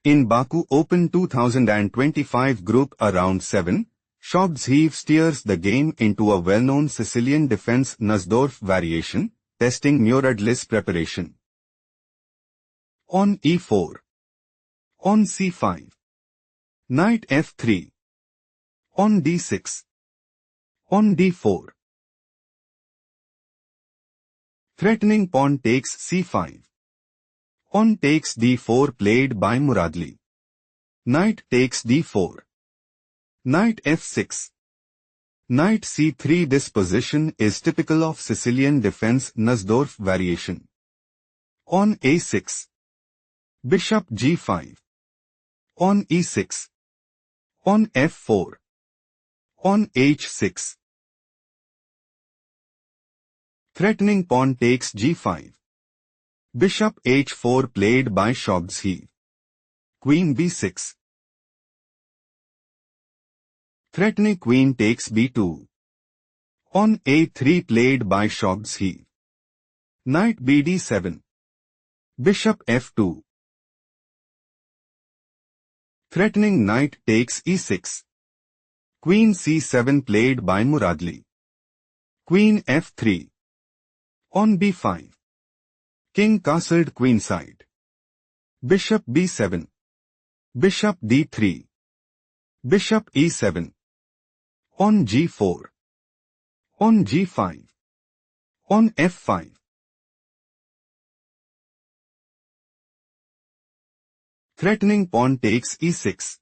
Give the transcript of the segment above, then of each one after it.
In Baku Open 2025 Group Round 7, Shogdzhiev steers the game into a well-known Sicilian defense Nussdorf variation, testing Muradli's preparation. On e4. On c5. Knight f3. On d6. On d4. Threatening pawn takes c5. On takes d4 played by Muradli. Knight takes d4. Knight f6. Knight c3. This position is typical of Sicilian defense Nussdorf variation. On a6. Bishop g5. On e6. On f4. On h6. Threatening pawn takes g5. Bishop h4 played by Shogdzhiev. Queen b6. Threatening queen takes b2. On a3 played by Shogdzhiev. Knight bd7. Bishop f2. Threatening knight takes e6. Queen c7 played by Muradli. Queen f3. On b5. King castled queenside. Bishop b7. Bishop d3. Bishop e7. On g4. On g5. On f5. Threatening pawn takes e6.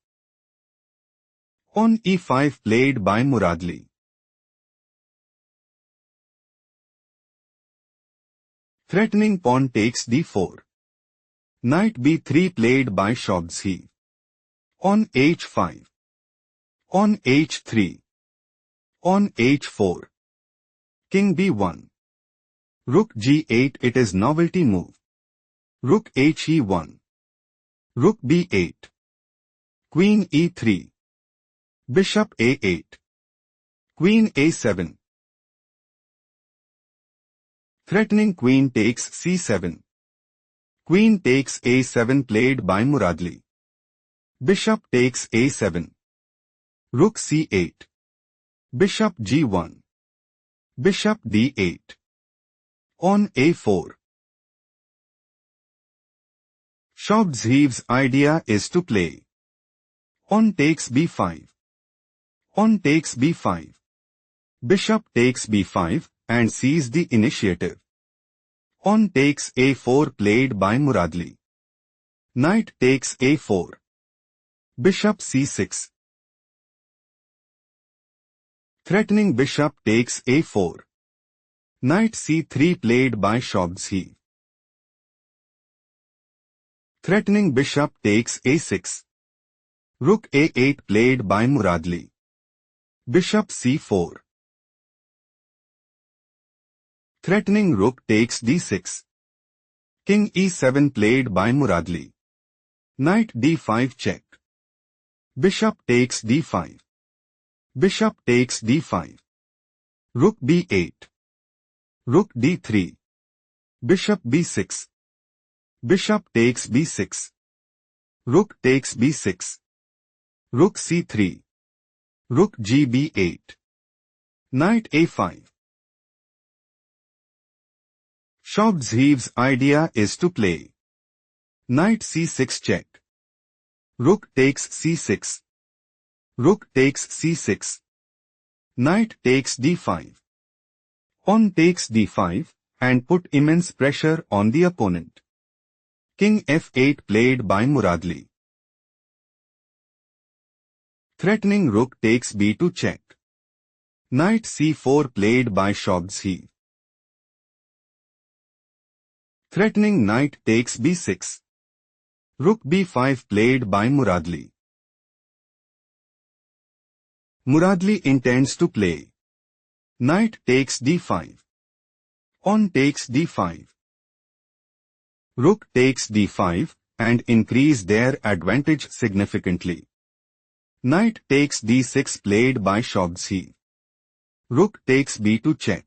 On e5 played by Muradli. Threatening pawn takes d4. Knight b3 played by Shogdzhiev. On h5. On h3. On h4. King b1. Rook g8. It is novelty move. Rook he1. Rook b8. Queen e3. Bishop a8. Queen a7. Threatening queen takes c7. Queen takes a7 played by Muradli. Bishop takes a7. Rook c8. Bishop g1. Bishop d8. On a4. Shogdziev's idea is to play on takes b5. On takes b5. Bishop takes b5 and seize the initiative. On takes a4 played by Muradli. Knight takes a4. Bishop c6. Threatening bishop takes a4. Knight c3 played by Shogdzhiev. Threatening bishop takes a6. Rook a8 played by Muradli. Bishop c4. Threatening rook takes d6. King e7 played by Muradli. Knight d5 check. Bishop takes d5. Bishop takes d5. Rook b8. Rook d3. Bishop b6. Bishop takes b6. Rook takes b6. Rook c3. Rook gb8. Knight a5. Shogdziev's idea is to play knight c6 check. Rook takes c6. Rook takes c6. Knight takes d5. On takes d5 and put immense pressure on the opponent. King f8 played by Muradli. Threatening rook takes b2 check. Knight c4 played by Shogdzhiev. Threatening knight takes b6. Rook b5 played by Muradli. Muradli intends to play knight takes d5. On takes d5. Rook takes d5 and increase their advantage significantly. Knight takes d6 played by Shogdzhiev. Rook takes b2 check.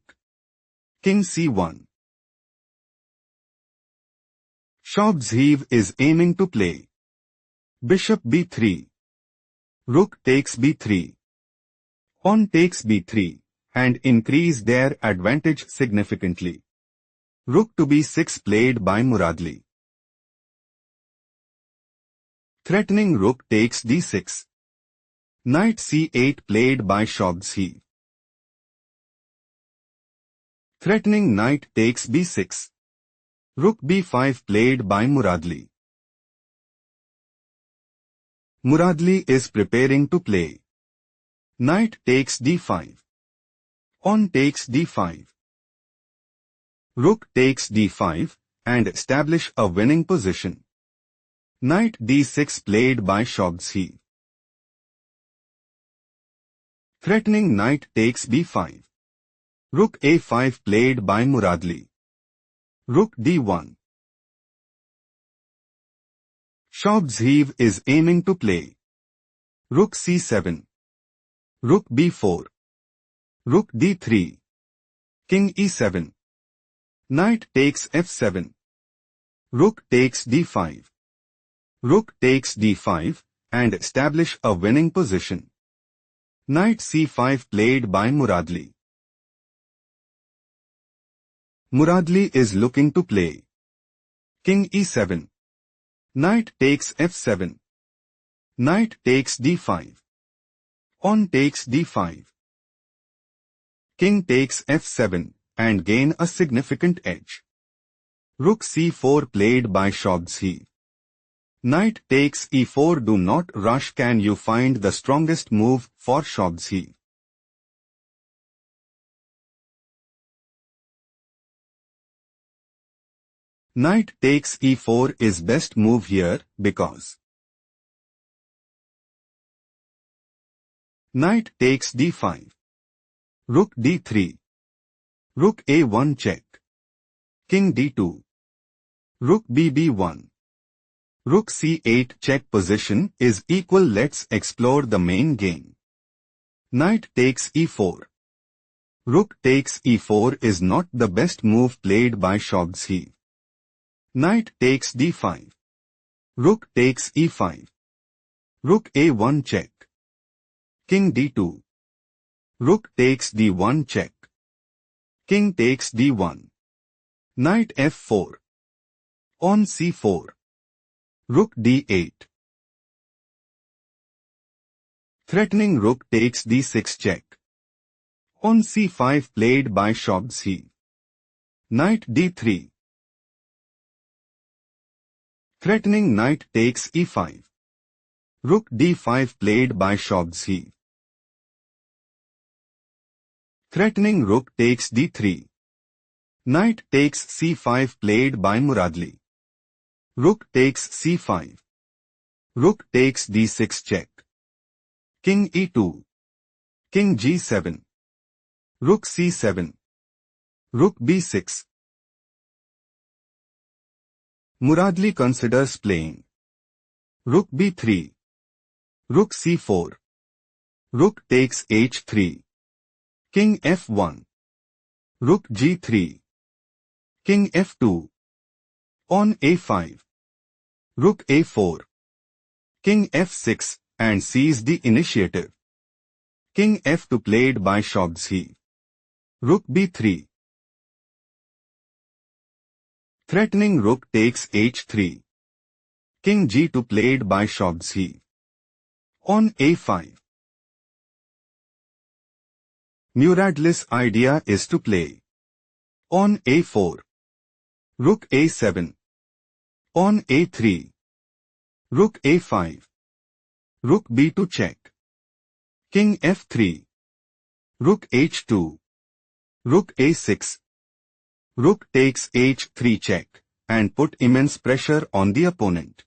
King c1. Shogdzhiev is aiming to play Bishop b3. Rook takes b3. Pawn takes b3, and increase their advantage significantly. Rook to b6 played by Muradli. Threatening rook takes d6. Knight c8 played by Shogdzhiev. Threatening knight takes b6. Rook b5 played by Muradli. Muradli is preparing to play. Knight takes d5. Pawn takes d5. Rook takes d5, and establish a winning position. Knight d6 played by Shogdzhiev. Threatening knight takes b5. Rook a5 played by Muradli. Rook d1. Shogdzhiev is aiming to play. Rook c7. Rook b4. Rook d3. King e7. Knight takes f7. Rook takes d5. Rook takes d5, and establish a winning position. Knight c5 played by Muradli. Muradli is looking to play. King e7. Knight takes f7. Knight takes d5. Pawn takes d5. King takes f7, and gain a significant edge. Rook c4 played by Shogdzhiev. Knight takes e4. Do not rush. Can you find the strongest move for Shogdzhiev? Knight takes e4 is best move here because knight takes d5. Rook d3. Rook a1 check. King d2. Rook bb1. Rook c8 check position is equal. Let's explore the main game. Knight takes e4. Rook takes e4 is not the best move played by Shogdzhiev. Knight takes d5. Rook takes e5. Rook a1 check. King d2. Rook takes d1 check. King takes d1. Knight f4. Pawn c4. Rook d8. Threatening rook takes d6 check. Pawn c5 played by Shogdzhiev. Knight d3. Threatening knight takes e5. Rook d5 played by Shogdzhiev. Threatening rook takes d3. Knight takes c5 played by Muradli. Rook takes c5. Rook takes d6 check. King e2. King g7. Rook c7. Rook b6. Muradli considers playing. Rook b3. Rook c4. Rook takes h3. King f1. Rook g3. King f2. Pawn a5. Rook a4. King f6, and seize the initiative. King f2 played by Shogdzhiev. Rook b3. Threatening rook takes h3. King g2 played by Shogdzhiev. Pawn a5. Muradli's idea is to play. Pawn a4. Rook a7. Pawn a3. Rook a5. Rook b2 check. King f3. Rook h2. Rook a6. Rook takes h3 check, and put immense pressure on the opponent.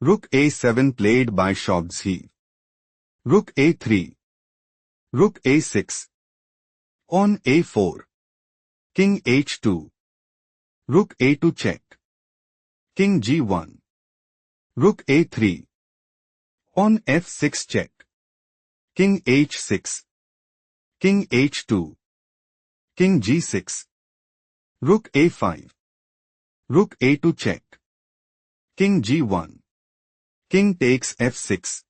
Rook a7 played by Shogdzhiev. Rook a3. Rook a6. Pawn a4. King h2. Rook a2 check. King g1. Rook a3. Pawn f6 check. King h6. King h2. King g6. Rook a5. Rook a2 check. King g1. King takes f6.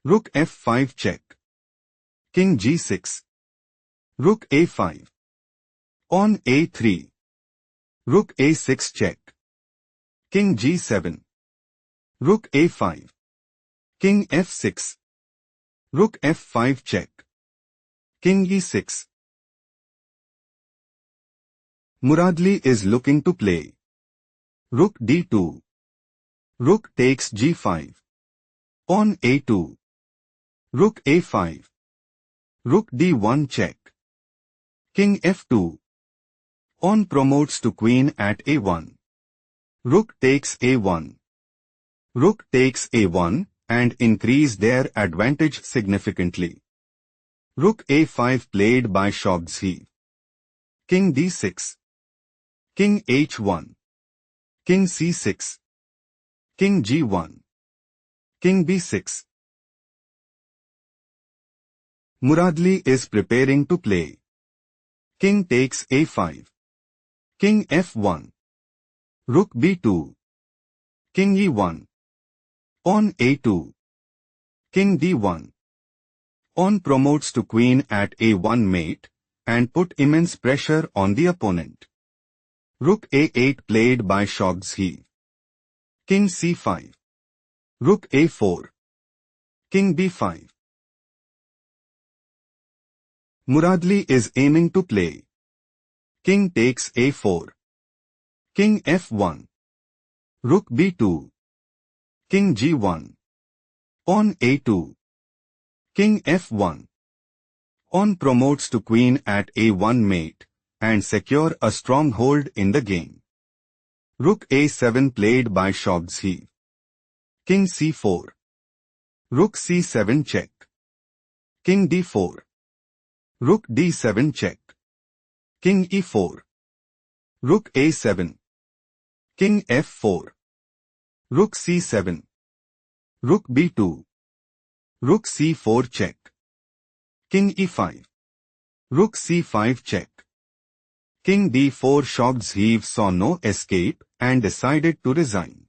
Rook f5 check. King g6. Rook a5. On a3. Rook a6 check. King g7. Rook a5. King f6. Rook f5 check. King e6. Muradli is looking to play. Rook d2. Rook takes g5. On a2. Rook a5. Rook d1 check. King f2. On promotes to queen at a1. Rook takes a1. Rook takes a1 and increase their advantage significantly. Rook a5 played by Shogdzhiev. King d6. King h1. King c6. King g1. King b6. Muradli is preparing to play. King takes a5. King f1. Rook b2. King e1. On a2. King d1. On promotes to queen at a1 mate and put immense pressure on the opponent. Rook a8 played by Shogdzhiev. King c5. Rook a4. King b5. Muradli is aiming to play. King takes a4. King f1. Rook b2. King g1. On a2. King f1. On promotes to queen at a1 mate and secure a stronghold in the game. Rook a7 played by Shogdzhiev. King c4. Rook c7 check. King d4. Rook d7 check. King e4. Rook a7. King f4. Rook c7. Rook b2. Rook c4 check. King e5. Rook c5 check. King d4. Shogdzhiev saw no escape and decided to resign.